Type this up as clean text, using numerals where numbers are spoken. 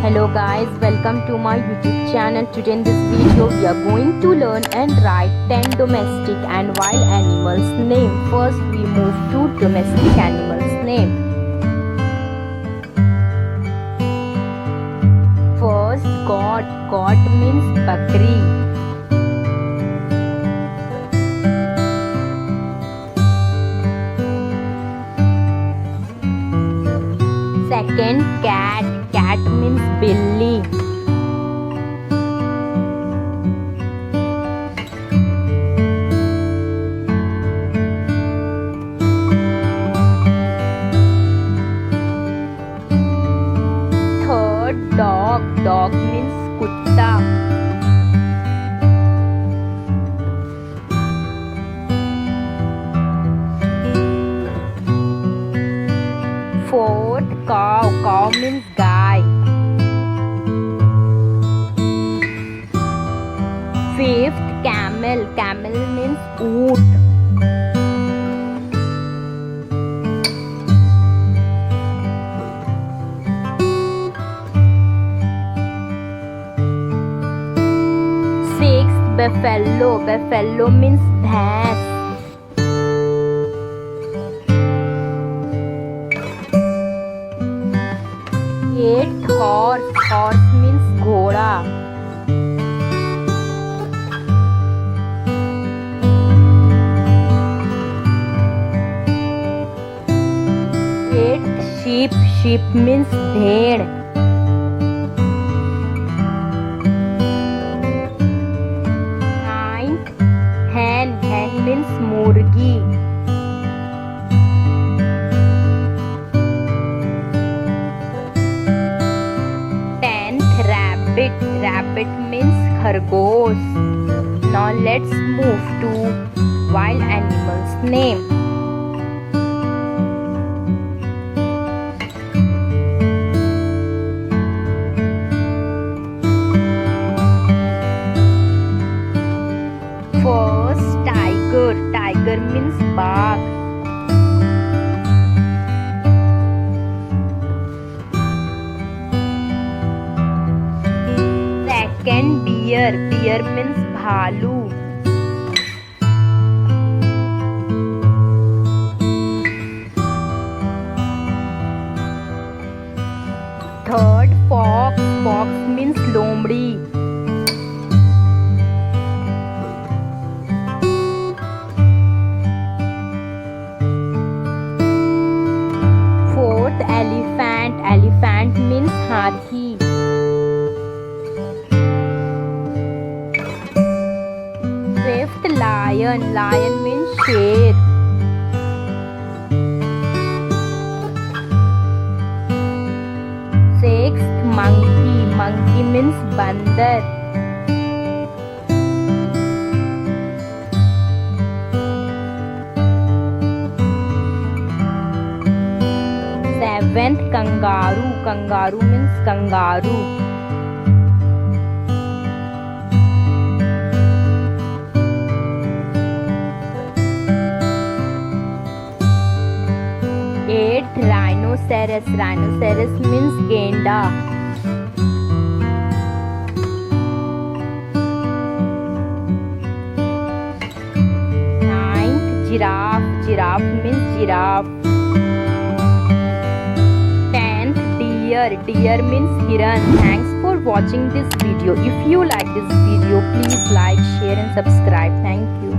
Hello guys, welcome to my YouTube channel. Today in this video we are going to learn and write 10 domestic and wild animals name. First we move to domestic animals name. First goat. Goat means bakri. Second cat. Cat means billy. Third dog. Dog means kutta. Fourth cow. Cow means guy. Fifth camel. Camel means oot. Sixth buffalo. Buffalo means bhais. Eighth horse. Horse means ghoda. Eighth sheep. Sheep means bhed. Ninth hen. Hen means murgi. Rabbit means khargosh. Now let's move to wild animals name. First tiger. Tiger means bagh. Second deer. Deer means bhalu. Third fox. Fox means lomdi. Fourth elephant. Elephant means hathi. Fifth lion. Lion means sher. Sixth monkey. Monkey means bandar. Seventh kangaroo. Kangaroo means kangaroo. Eighth rhinoceros. Rhinoceros means gainda. Ninth giraffe. Giraffe means giraffe. Tenth deer. Deer means hiran. Thanks for watching this video. If you like this video, please like, share and subscribe. Thank you.